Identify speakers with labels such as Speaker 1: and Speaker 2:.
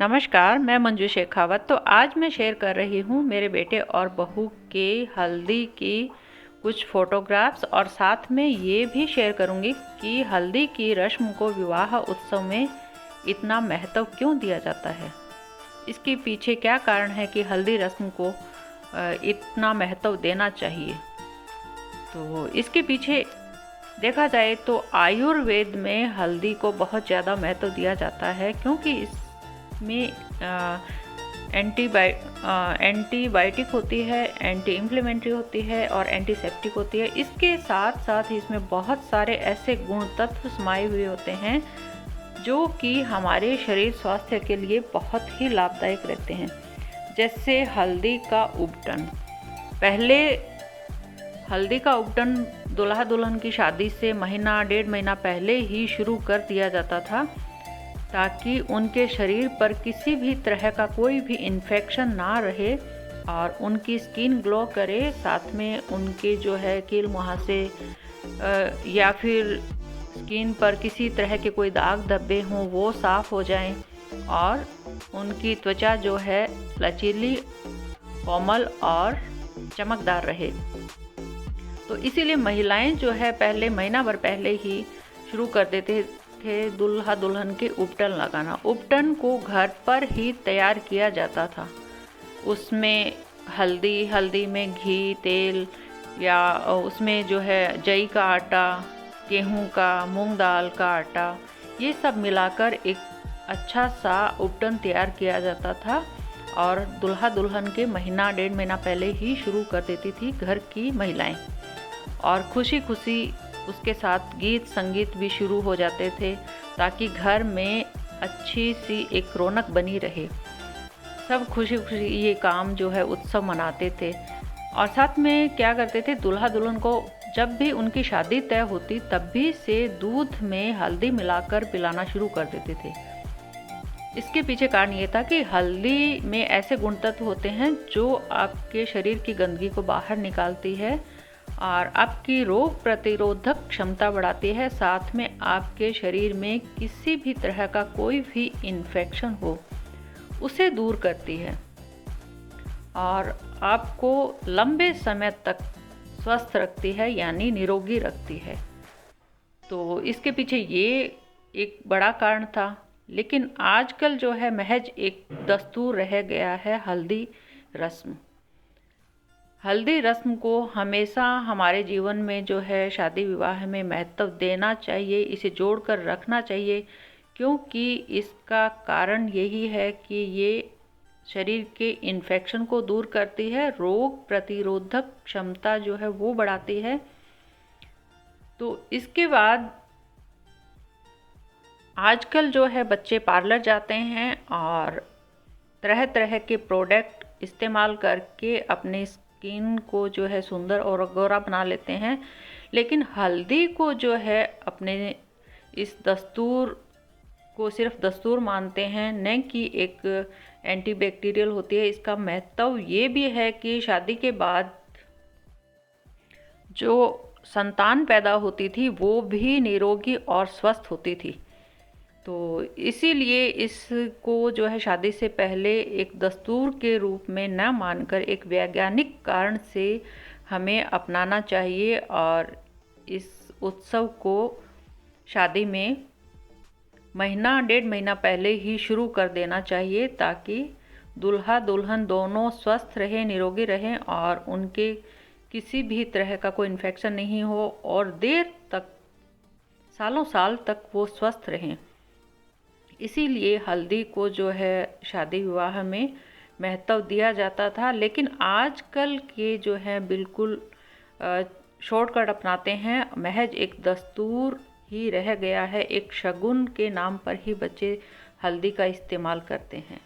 Speaker 1: नमस्कार, मैं मंजू शेखावत। तो आज मैं शेयर कर रही हूँ मेरे बेटे और बहू के हल्दी की कुछ फ़ोटोग्राफ्स, और साथ में ये भी शेयर करूँगी कि हल्दी की रस्म को विवाह उत्सव में इतना महत्व क्यों दिया जाता है। इसके पीछे क्या कारण है कि हल्दी रस्म को इतना महत्व देना चाहिए। तो इसके पीछे देखा जाए तो आयुर्वेद में हल्दी को बहुत ज़्यादा महत्व दिया जाता है, क्योंकि में एंटीबायोटिक होती है, एंटी इन्फ्लेमेटरी होती है और एंटीसेप्टिक होती है। इसके साथ साथ इसमें बहुत सारे ऐसे गुण तत्व समाये हुए होते हैं जो कि हमारे शरीर स्वास्थ्य के लिए बहुत ही लाभदायक रहते हैं। जैसे हल्दी का उपटन। पहले हल्दी का उपटन दूल्हा दुल्हन की शादी से महीना डेढ़ महीना पहले ही शुरू कर दिया जाता था, ताकि उनके शरीर पर किसी भी तरह का कोई भी इन्फेक्शन ना रहे और उनकी स्किन ग्लो करे। साथ में उनके जो है कील मुहासे या फिर स्किन पर किसी तरह के कोई दाग धब्बे हों वो साफ़ हो जाएं और उनकी त्वचा जो है लचीली, कोमल और चमकदार रहे। तो इसीलिए महिलाएं जो है पहले महीना भर पहले ही शुरू कर देते थे दूल्हा दुल्हन के उपटन लगाना। उपटन को घर पर ही तैयार किया जाता था। उसमें हल्दी में घी, तेल या उसमें जो है जई का आटा, गेहूं का, मूंग दाल का आटा, ये सब मिलाकर एक अच्छा सा उपटन तैयार किया जाता था और दूल्हा दुल्हन के महीना डेढ़ महीना पहले ही शुरू कर देती थी घर की महिलाएं। और खुशी खुशी उसके साथ गीत संगीत भी शुरू हो जाते थे, ताकि घर में अच्छी सी एक रौनक बनी रहे। सब खुशी खुशी ये काम जो है उत्सव मनाते थे। और साथ में क्या करते थे, दूल्हा दुल्हन को जब भी उनकी शादी तय होती तब भी से दूध में हल्दी मिलाकर पिलाना शुरू कर देते थे। इसके पीछे कारण ये था कि हल्दी में ऐसे गुण तत्व होते हैं जो आपके शरीर की गंदगी को बाहर निकालती है और आपकी रोग प्रतिरोधक क्षमता बढ़ाती है। साथ में आपके शरीर में किसी भी तरह का कोई भी इन्फेक्शन हो उसे दूर करती है और आपको लंबे समय तक स्वस्थ रखती है, यानी निरोगी रखती है। तो इसके पीछे ये एक बड़ा कारण था। लेकिन आजकल जो है महज एक दस्तूर रह गया है हल्दी रस्म। हल्दी रस्म को हमेशा हमारे जीवन में जो है शादी विवाह में महत्व देना चाहिए, इसे जोड़कर रखना चाहिए, क्योंकि इसका कारण यही है कि ये शरीर के इन्फेक्शन को दूर करती है, रोग प्रतिरोधक क्षमता जो है वो बढ़ाती है। तो इसके बाद आजकल जो है बच्चे पार्लर जाते हैं और तरह तरह के प्रोडक्ट इस्तेमाल करके अपने स्किन को जो है सुंदर और गोरा बना लेते हैं। लेकिन हल्दी को जो है अपने इस दस्तूर को सिर्फ दस्तूर मानते हैं, न कि एक एंटीबैक्टीरियल होती है। इसका महत्व ये भी है कि शादी के बाद जो संतान पैदा होती थी वो भी निरोगी और स्वस्थ होती थी। तो इसीलिए इसको जो है शादी से पहले एक दस्तूर के रूप में न मानकर एक वैज्ञानिक कारण से हमें अपनाना चाहिए और इस उत्सव को शादी में महीना डेढ़ महीना पहले ही शुरू कर देना चाहिए, ताकि दूल्हा दुल्हन दोनों स्वस्थ रहें, निरोगी रहें और उनके किसी भी तरह का कोई इन्फेक्शन नहीं हो और देर तक, सालों साल तक वो स्वस्थ रहें। इसीलिए हल्दी को जो है शादी विवाह में महत्व दिया जाता था। लेकिन आजकल के जो है बिल्कुल शॉर्टकट अपनाते हैं, महज एक दस्तूर ही रह गया है, एक शगुन के नाम पर ही बच्चे हल्दी का इस्तेमाल करते हैं।